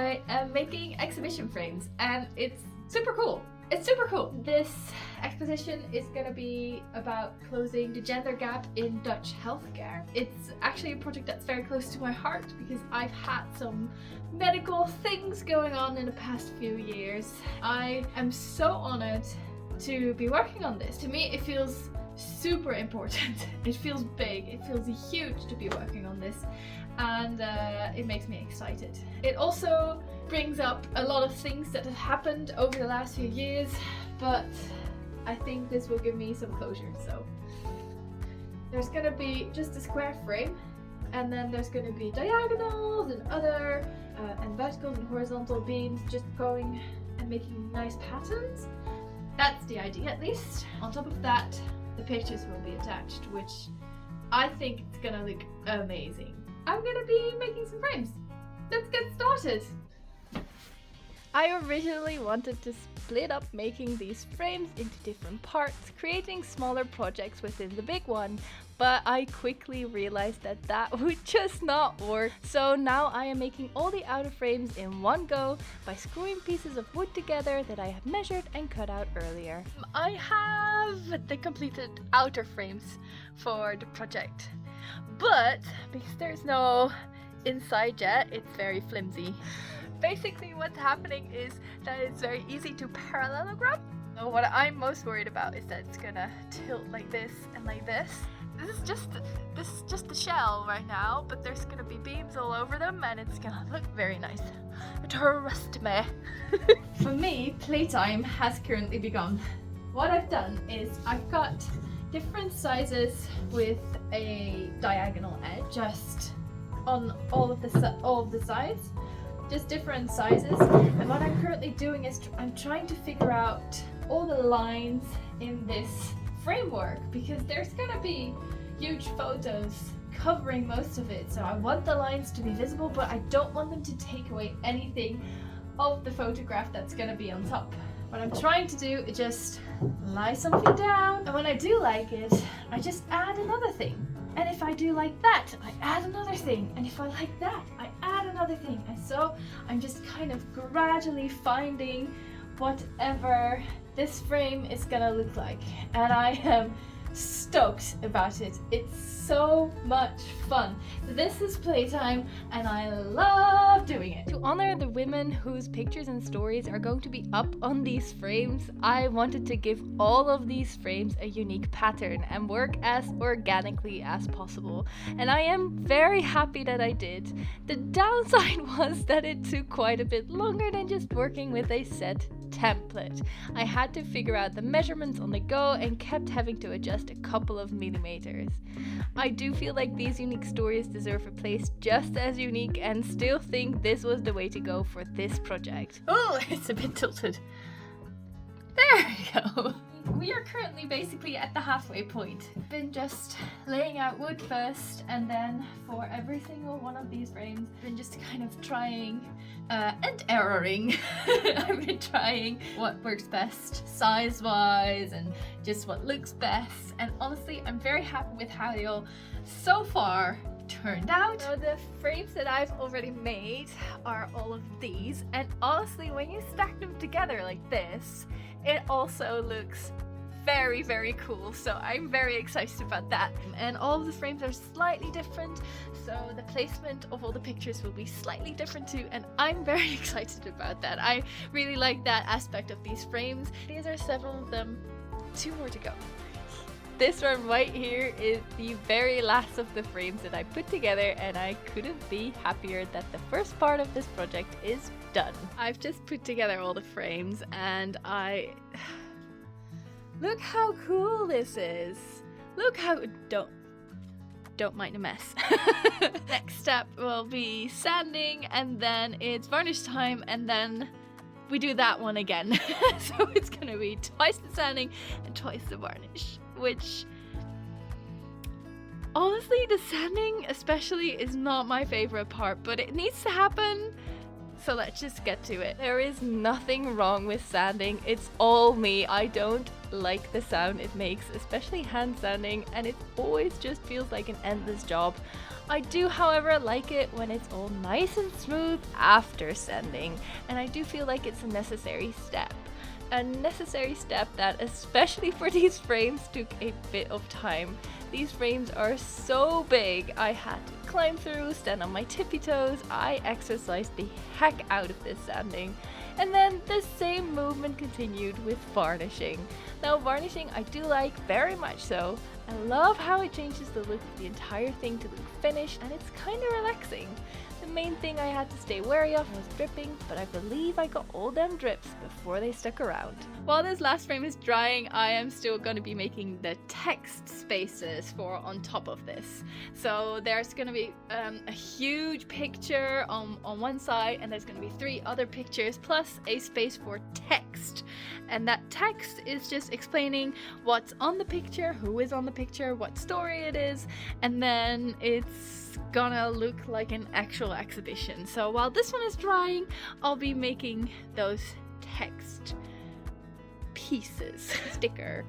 I am making exhibition frames and it's super cool. It's super cool. This exposition is going to be about closing the gender gap in Dutch healthcare. It's actually a project that's very close to my heart because I've had some medical things going on in the past few years. I am so honored to be working on this. To me, it feels super important. It feels big. It feels huge to be working on this, and it makes me excited. It also brings up a lot of things that have happened over the last few years, but I think this will give me some closure. So there's gonna be just a square frame, and then there's gonna be diagonals and other and verticals and horizontal beams just going and making nice patterns. That's the idea, at least. On top of that, the pictures will be attached, which I think it's gonna look amazing. I'm gonna be making some frames. Let's get started. I originally wanted to split up making these frames into different parts, creating smaller projects within the big one, but I quickly realized that that would just not work. So now I am making all the outer frames in one go by screwing pieces of wood together that I have measured and cut out earlier. I have the completed outer frames for the project, but because there's no inside yet, it's very flimsy. Basically what's happening is that it's very easy to parallelogram. So what I'm most worried about is that it's gonna tilt like this and like this. This is just the shell right now, but there's gonna be beams all over them and it's gonna look very nice. Trust me. For me, playtime has currently begun. What I've done is I've got different sizes with a diagonal edge just on all of the sides. Just different sizes, and what I'm currently doing is I'm trying to figure out all the lines in this framework because there's gonna be huge photos covering most of it, so I want the lines to be visible, but I don't want them to take away anything of the photograph that's gonna be on top. What I'm trying to do is just lie something down, and when I do like it, I just add another thing. And if I do like that, I add another thing. And if I like that, I add another thing. And so I'm just kind of gradually finding whatever this frame is gonna look like. And I am stoked about it. It's so much fun. This is playtime and I love doing it. To honor the women whose pictures and stories are going to be up on these frames, I wanted to give all of these frames a unique pattern and work as organically as possible. And I am very happy that I did. The downside was that it took quite a bit longer than just working with a set template. I had to figure out the measurements on the go and kept having to adjust a couple of millimeters. I do feel like these unique stories deserve a place just as unique and still think this was the way to go for this project. Oh, it's a bit tilted. There we go. We are currently basically at the halfway point. I've been just laying out wood first, and then for every single one of these frames, I've been just kind of trying and erroring. I've been trying what works best size-wise and just what looks best. And honestly, I'm very happy with how they all so far turned out. So the frames that I've already made are all of these, and honestly, when you stack them together like this, it also looks very, very cool, so I'm very excited about that. And all of the frames are slightly different, so the placement of all the pictures will be slightly different too, and I'm very excited about that. I really like that aspect of these frames. These are several of them, 2 more to go. This one right here is the very last of the frames that I put together, and I couldn't be happier that the first part of this project is done. I've just put together all the frames and look how cool this is. Look how don't mind the mess. Next step will be sanding, and then it's varnish time, and then we do that one again. So it's gonna be twice the sanding and twice the varnish, which honestly, the sanding especially is not my favorite part, but it needs to happen So let's just get to it. There is nothing wrong with sanding. It's all me. I don't like the sound it makes, especially hand sanding, and it always just feels like an endless job. I do, however, like it when it's all nice and smooth after sanding, and I do feel like it's a necessary step. A necessary step that, especially for these frames, took a bit of time. These frames are so big, I had to climb through, stand on my tippy toes. I exercised the heck out of this sanding. And then the same movement continued with varnishing. Now varnishing I do like very much so. I love how it changes the look of the entire thing to look finished, and it's kind of relaxing. The main thing I had to stay wary of was dripping, but I believe I got all them drips before they stuck around. While this last frame is drying, I am still going to be making the text spaces for on top of this. So there's going to be a huge picture on one side, and there's going to be 3 other pictures plus a space for text. And that text is just explaining what's on the picture, who is on the picture, what story it is, and then it's gonna look like an actual exhibition. So while this one is drying, I'll be making those text pieces. Sticker.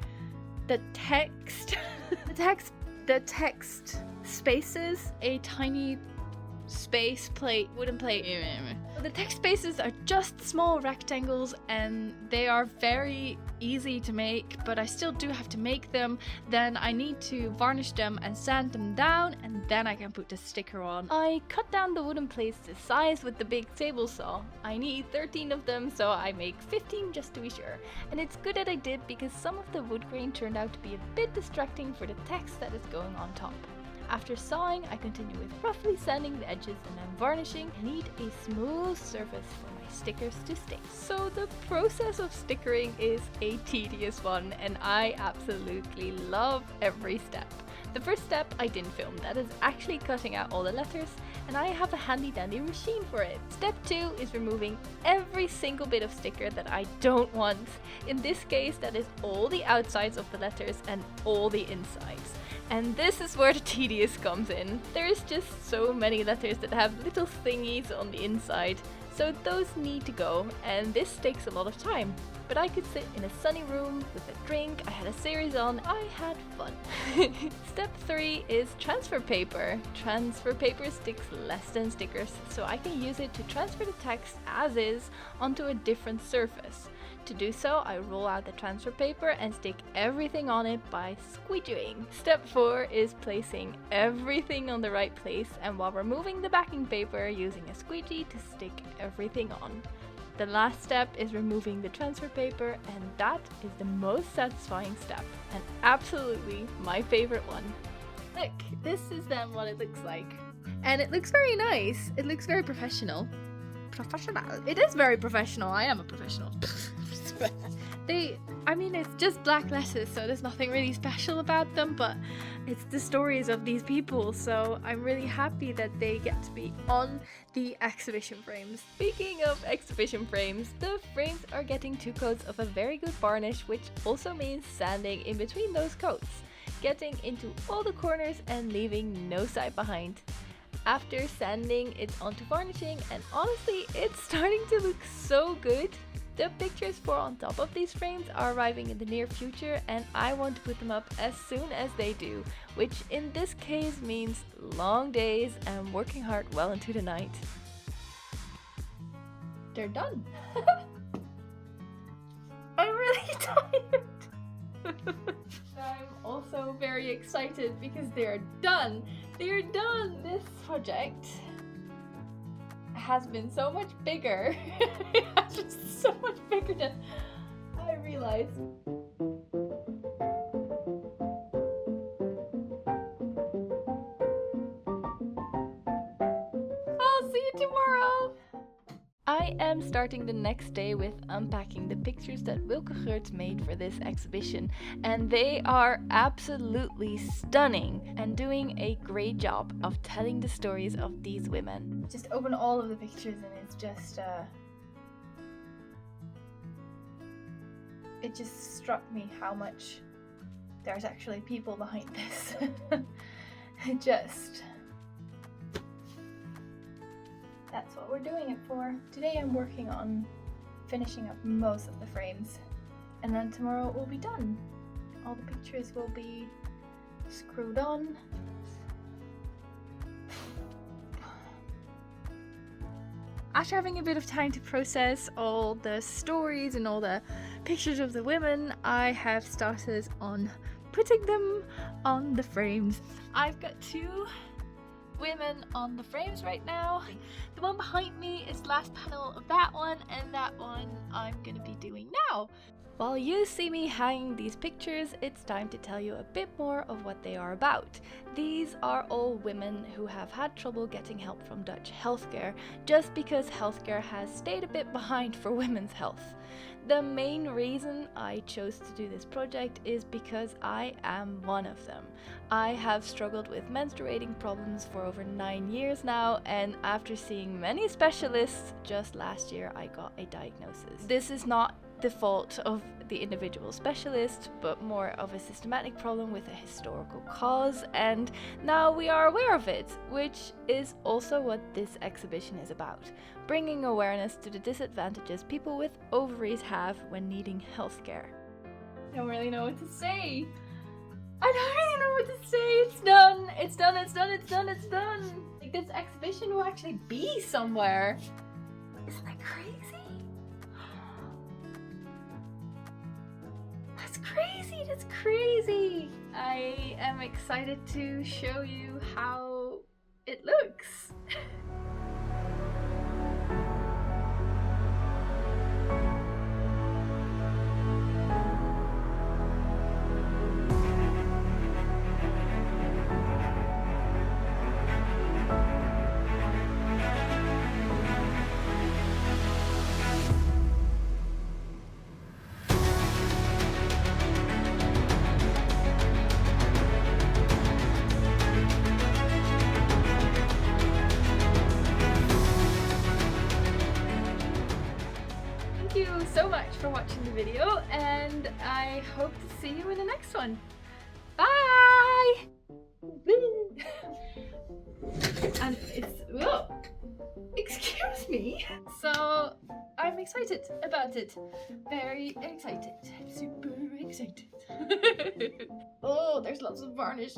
The text spaces, a tiny space plate, wooden plate. The text spaces are just small rectangles, and they are very easy to make, but I still do have to make them. Then I need to varnish them and sand them down, and then I can put the sticker on. I cut down the wooden plates to size with the big table saw. I need 13 of them, so I make 15 just to be sure. And it's good that I did, because some of the wood grain turned out to be a bit distracting for the text that is going on top. After sawing, I continue with roughly sanding the edges and then varnishing. I need a smooth surface for my stickers to stick. So the process of stickering is a tedious one, and I absolutely love every step. The first step I didn't film, that is actually cutting out all the letters, and I have a handy dandy machine for it. Step 2 is removing every single bit of sticker that I don't want. In this case, that is all the outsides of the letters and all the insides. And this is where the tedious comes in. There is just so many letters that have little thingies on the inside, so those need to go, and this takes a lot of time. But I could sit in a sunny room with a drink, I had a series on, I had fun. Step 3 is transfer paper. Transfer paper sticks less than stickers, so I can use it to transfer the text as is onto a different surface. To do so, I roll out the transfer paper and stick everything on it by squeegeeing. Step 4 is placing everything on the right place, and while removing the backing paper, using a squeegee to stick everything on. The last step is removing the transfer paper, and that is the most satisfying step, and absolutely my favorite one. Look, this is then what it looks like. And it looks very nice. It looks very professional. It is very professional. I am a professional. It's just black letters, so there's nothing really special about them, but it's the stories of these people, so I'm really happy that they get to be on the exhibition frames. Speaking of exhibition frames, the frames are getting 2 coats of a very good varnish, which also means sanding in between those coats, getting into all the corners and leaving no side behind. After sanding, it's on to varnishing, and honestly, it's starting to look so good. The pictures for on top of these frames are arriving in the near future, and I want to put them up as soon as they do, which in this case means long days and working hard well into the night. They're done. I'm really tired. I'm also very excited because they're done. They're done! This project has been so much bigger. It has been so much bigger than I realized. I'll see you tomorrow! I am starting the next day with unpacking the pictures that Wilke Geurds made for this exhibition, and they are absolutely stunning and doing a great job of telling the stories of these women. Just open all of the pictures and it's just it just struck me how much there's actually people behind this. that's what we're doing it for. Today I'm working on finishing up most of the frames, and then tomorrow it will be done. All the pictures will be screwed on. After having a bit of time to process all the stories and all the pictures of the women, I have started on putting them on the frames. I've got 2 women on the frames right now. The one behind me is the last panel of that one, and that one I'm gonna be doing now. While you see me hanging these pictures, it's time to tell you a bit more of what they are about. These are all women who have had trouble getting help from Dutch healthcare, just because healthcare has stayed a bit behind for women's health. The main reason I chose to do this project is because I am one of them. I have struggled with menstruating problems for over 9 years now, and after seeing many specialists, just last year I got a diagnosis. This is not the fault of the individual specialist, but more of a systematic problem with a historical cause, and now we are aware of it, which is also what this exhibition is about. Bringing awareness to the disadvantages people with ovaries have when needing healthcare. I don't really know what to say. I don't really know what to say. It's done. It's done. It's done. It's done. It's done. Like, this exhibition will actually be somewhere. Isn't that crazy? That's crazy. That's crazy. I am excited to show you how it looks. Thank you so much for watching the video, and I hope to see you in the next one. Bye! And it's... whoa! Excuse me! So, I'm excited about it. Very excited. Super excited. Oh, there's lots of varnish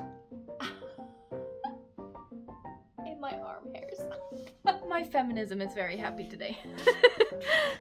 in my arm hairs. My feminism is very happy today.